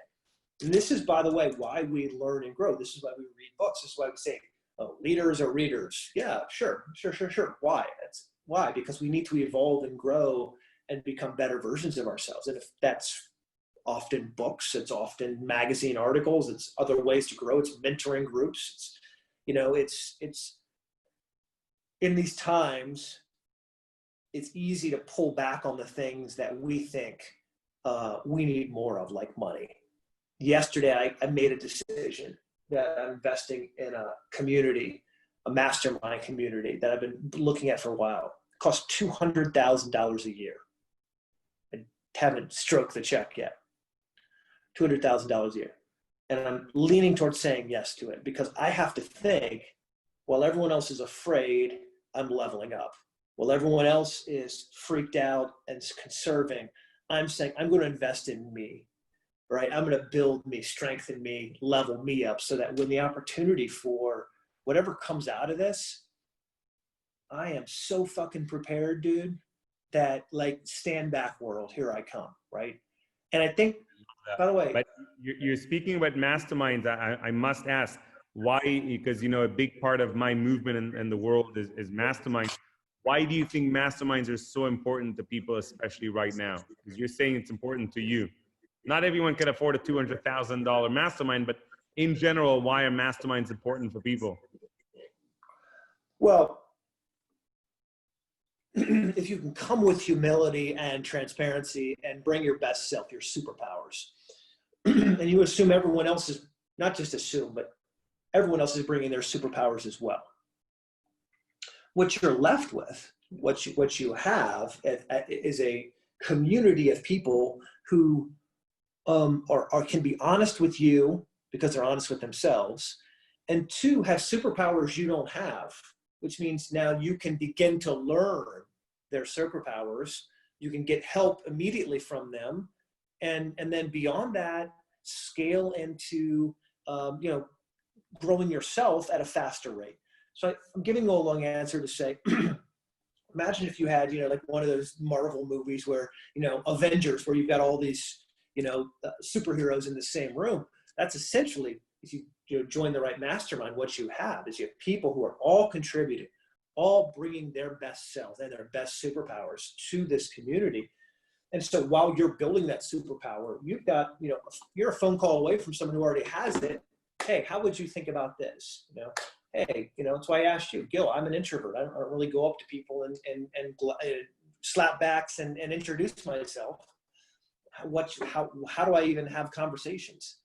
And this is, by the way, why we learn and grow. This is why we read books. This is why we say, oh, leaders are readers. Yeah, sure. Why? Why? Because we need to evolve and grow and become better versions of ourselves. And if that's often books, it's often magazine articles, it's other ways to grow, it's mentoring groups, it's in these times, it's easy to pull back on the things that we think we need more of, like money. Yesterday, I made a decision that I'm investing in a community, a mastermind community that I've been looking at for a while. It costs $200,000 a year. I haven't stroked the check yet. $200,000 a year. And I'm leaning towards saying yes to it, because I have to think, while everyone else is afraid, I'm leveling up. While everyone else is freaked out and conserving, I'm saying I'm going to invest in me, right? I'm going to build me, strengthen me, level me up, so that when the opportunity for whatever comes out of this, I am so fucking prepared, dude, that like, stand back world, here I come, right? And I think, by the way, but you're speaking about masterminds. I must ask why, because a big part of my movement in the world is masterminds. Why do you think masterminds are so important to people, especially right now? Because you're saying it's important to you. Not everyone can afford a $200,000 mastermind, but in general, why are masterminds important for people? Well, if you can come with humility and transparency and bring your best self, your superpowers, and you assume everyone else is, not just assume, but everyone else is bringing their superpowers as well. What you're left with, what you have is a community of people who can be honest with you because they're honest with themselves, and two, have superpowers you don't have, which means now you can begin to learn their superpowers. You can get help immediately from them. And then beyond that, scale into, growing yourself at a faster rate. So I'm giving you a long answer to say, imagine if you had, like one of those Marvel movies where, Avengers, where you've got all these, superheroes in the same room. That's essentially, if you join the right mastermind, what you have is you have people who are all contributing, all bringing their best selves and their best superpowers to this community. And so while you're building that superpower, you've got, you're a phone call away from someone who already has it. Hey, how would you think about this? Hey, that's why I asked you, Gil, I'm an introvert. I don't really go up to people and slap backs and introduce myself. How do I even have conversations,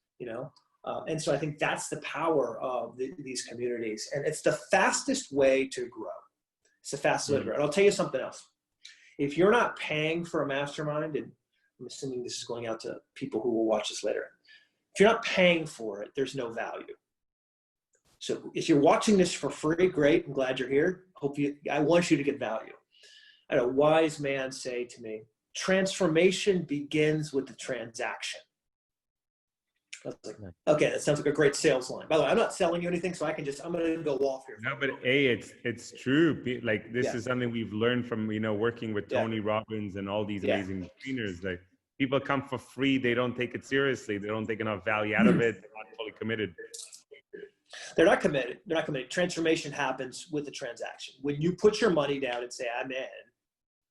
And so I think that's the power of these communities. And it's the fastest way to grow. It's the fastest way to grow. And I'll tell you something else. If you're not paying for a mastermind, and I'm assuming this is going out to people who will watch this later, if you're not paying for it, there's no value. So if you're watching this for free, great. I'm glad you're here. I want you to get value. I had a wise man say to me, transformation begins with the transaction. I was like, okay, that sounds like a great sales line. By the way, I'm not selling you anything, so I'm going to go off here. No, but it's true. Like this is something we've learned from, working with Tony Robbins and all these amazing trainers. Like people come for free. They don't take it seriously. They don't take enough value out of it. They're not fully committed. They're not committed. They're not committed. Transformation happens with the transaction. When you put your money down and say, I'm in,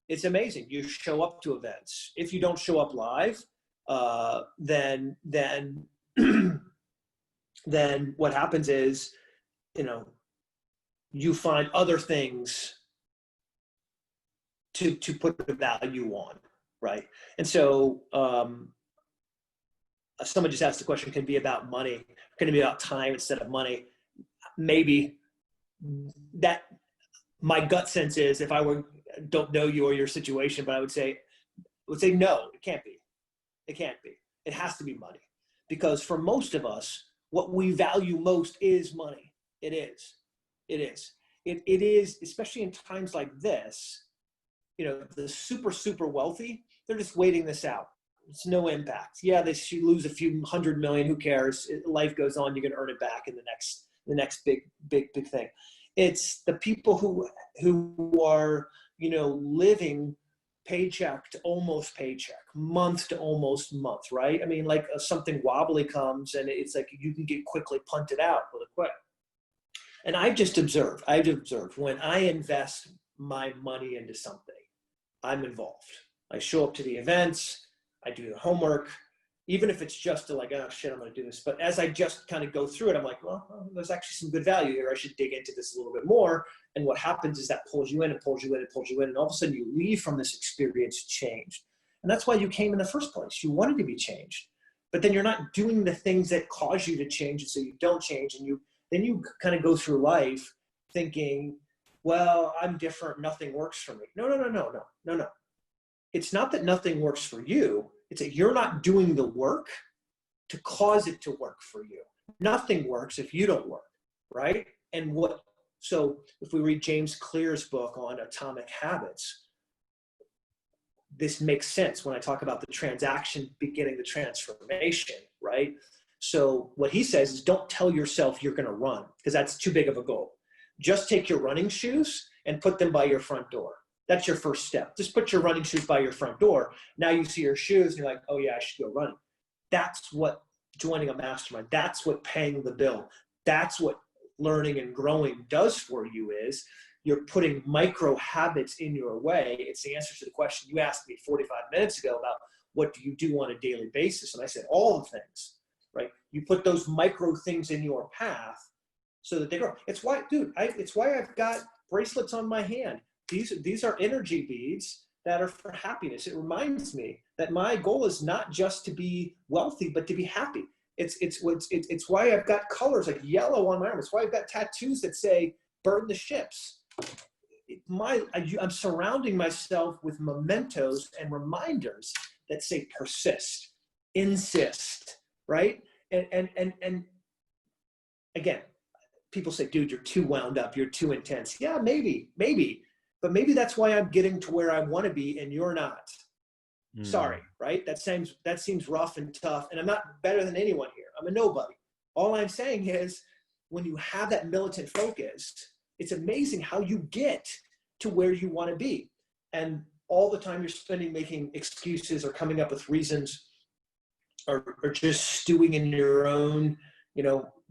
it's amazing. You show up to events. If you don't show up live, then then what happens is, you find other things to put the value on, right? And so someone just asked the question, can it be about money? Can it be about time instead of money? Maybe. That my gut sense is, if I don't know you or your situation, but I would say no, it can't be. It can't be. It has to be money. Because for most of us, what we value most is money. It is. It is. It is, especially in times like this, the super, super wealthy, they're just waiting this out. It's no impact. Yeah, they should lose a few 100 million. Who cares? Life goes on. You can earn it back in the next big thing. It's the people who are, living paycheck to almost paycheck, month to almost month, right? I mean, like something wobbly comes and it's like you can get quickly punted out really quick. And I've observed when I invest my money into something, I'm involved. I show up to the events, I do the homework, even if it's just to like, oh shit, I'm going to do this. But as I just kind of go through it, I'm like, well, there's actually some good value here. I should dig into this a little bit more. And what happens is that pulls you in and pulls you in and pulls you in. And all of a sudden you leave from this experience changed. And that's why you came in the first place. You wanted to be changed. But then you're not doing the things that cause you to change. And so you don't change. And then you kind of go through life thinking, well, I'm different. Nothing works for me. No. It's not that nothing works for you. It's that you're not doing the work to cause it to work for you. Nothing works if you don't work, right? So if we read James Clear's book on atomic habits, this makes sense when I talk about the transaction beginning the transformation, right? So what he says is, don't tell yourself you're going to run, because that's too big of a goal. Just take your running shoes and put them by your front door. That's your first step. Just put your running shoes by your front door. Now you see your shoes and you're like, oh yeah, I should go running. That's what joining a mastermind, that's what paying the bill, that's what learning and growing does for you. Is you're putting micro habits in your way. It's the answer to the question you asked me 45 minutes ago about what do you do on a daily basis? And I said, all the things, right? You put those micro things in your path so that they grow. It's why, dude, it's why I've got bracelets on my hand. These are energy beads that are for happiness. It reminds me that my goal is not just to be wealthy, but to be happy. It's why I've got colors like yellow on my arm. It's why I've got tattoos that say "burn the ships." I'm surrounding myself with mementos and reminders that say persist, insist, right? And again, people say, dude, you're too wound up, you're too intense. Yeah, maybe. But maybe that's why I'm getting to where I want to be and you're not. Sorry, right? That seems rough and tough, and I'm not better than anyone here. I'm a nobody. All I'm saying is, when you have that militant focus, it's amazing how you get to where you want to be. And all the time you're spending making excuses or coming up with reasons or just stewing in your own,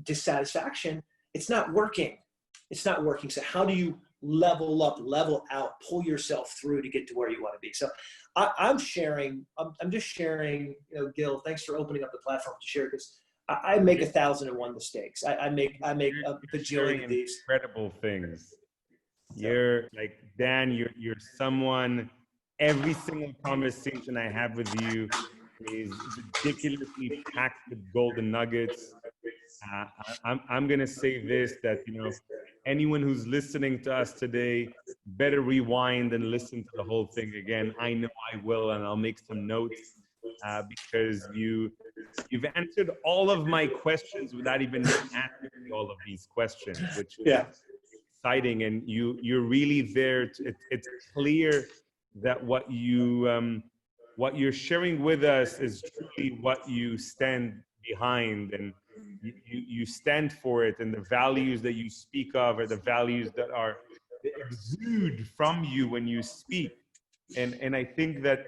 dissatisfaction, it's not working. It's not working. So how do you level up, level out, pull yourself through to get to where you want to be? So I'm just sharing, Gil, thanks for opening up the platform to share, because I make 1,001 mistakes. I make a bajillion of these. Incredible things. You're like, Dan, you're someone, every single conversation I have with you is ridiculously packed with golden nuggets. I'm going to say this, that, anyone who's listening to us today better rewind and listen to the whole thing again. I know I will, and I'll make some notes because you've answered all of my questions without even asking all of these questions, which is exciting. And you're really there. It's clear that what you're sharing with us is truly what you stand behind, and you stand for it, and the values that you speak of are the values that exude from you when you speak. And I think that,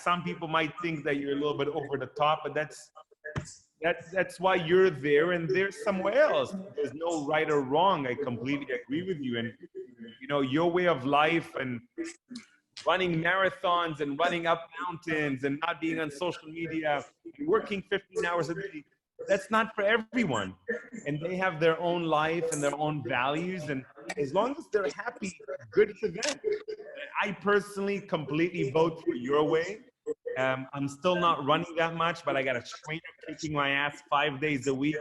some people might think that you're a little bit over the top, but That's why you're there and they're somewhere else. There's no right or wrong. I completely agree with you. And your way of life and running marathons and running up mountains and not being on social media and working 15 hours a day, that's not for everyone. And they have their own life and their own values. And as long as they're happy, good for them. I personally completely vote for your way. I'm still not running that much, but I got a trainer kicking my ass 5 days a week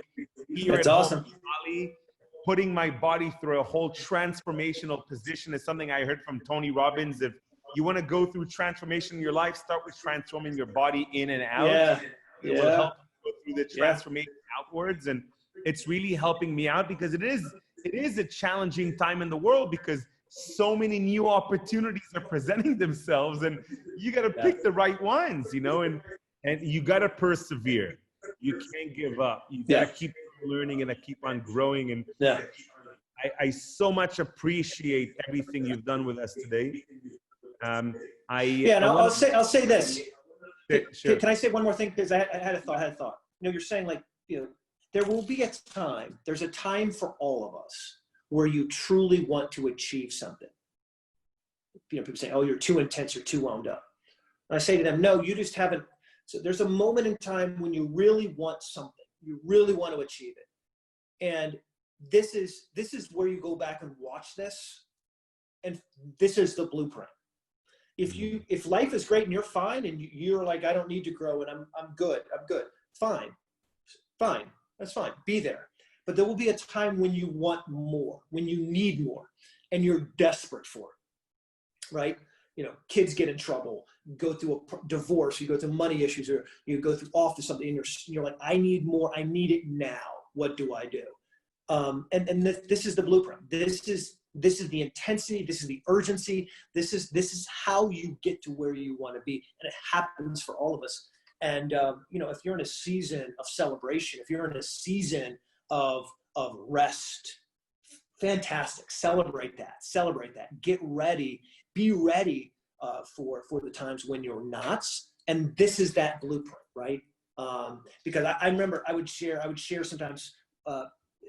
here That's at awesome. home in Bali. Putting my body through a whole transformational position is something I heard from Tony Robbins. If you want to go through transformation in your life, start with transforming your body in and out. Yeah. It will help you go through the transformation outwards. And it's really helping me out because it is a challenging time in the world because so many new opportunities are presenting themselves and you got to pick the right ones, and you got to persevere. You can't give up. You got to keep learning and keep on growing. And I so much appreciate everything you've done with us today. I'll say this. Sure. Can I say one more thing? Because I had a thought. You're saying there will be a time. There's a time for all of us where you truly want to achieve something. People say, "Oh, you're too intense. You're too wound up." And I say to them, "No, you just haven't." So there's a moment in time when you really want something. You really want to achieve it, and this is where you go back and watch this, and this is the blueprint. If life is great and you're fine and you're like, I don't need to grow and I'm good. Fine. That's fine. Be there. But there will be a time when you want more, when you need more, and you're desperate for it, right? Kids get in trouble, go through a divorce, you go through money issues, or you go through off to something, and you're like, I need more. I need it now. What do I do? And this is the blueprint. This is the intensity. This is the urgency. This is how you get to where you want to be, and it happens for all of us. And if you're in a season of celebration, if you're in a season of rest, fantastic. Celebrate that. Get ready. Be ready for the times when you're not. And this is that blueprint, right? Because I remember I would share sometimes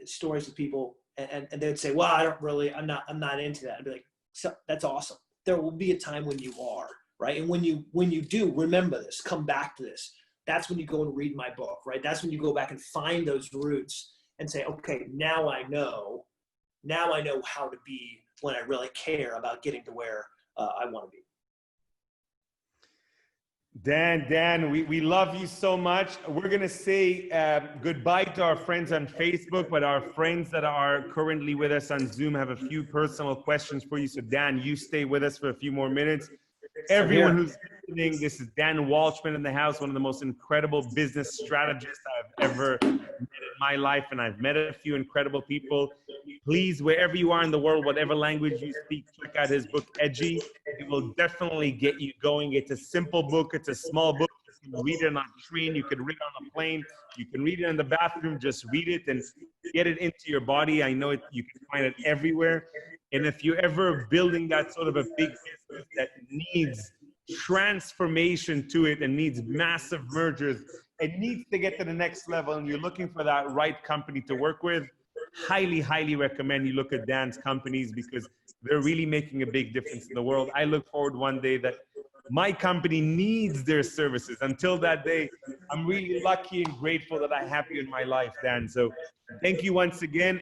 stories with people, and they would say, "Well, I'm not into that." I'd be like, "So that's awesome. There will be a time when you are, right? And when you do, remember this. Come back to this. That's when you go and read my book, right? That's when you go back and find those roots and say, okay, now I know how to be when I really care about getting to where I want to be." Dan, we love you so much. We're going to say goodbye to our friends on Facebook, but our friends that are currently with us on Zoom have a few personal questions for you. So Dan, you stay with us for a few more minutes. Everyone who's listening, this is Dan Waldschmidt in the house, one of the most incredible business strategists I've ever met in my life, and I've met a few incredible people. Please, wherever you are in the world, whatever language you speak, check out his book, Edgy. It will definitely get you going. It's a simple book. It's a small book. You can read it on a train. You can read it on a plane. You can read it in the bathroom. Just read it and get it into your body. I know you can find it everywhere. And if you're ever building that sort of a big business that needs transformation to it and needs massive mergers, it needs to get to the next level, and you're looking for that right company to work with, highly, highly recommend you look at Dan's companies because they're really making a big difference in the world. I look forward one day that my company needs their services. Until that day, I'm really lucky and grateful that I have you in my life, Dan. So thank you once again.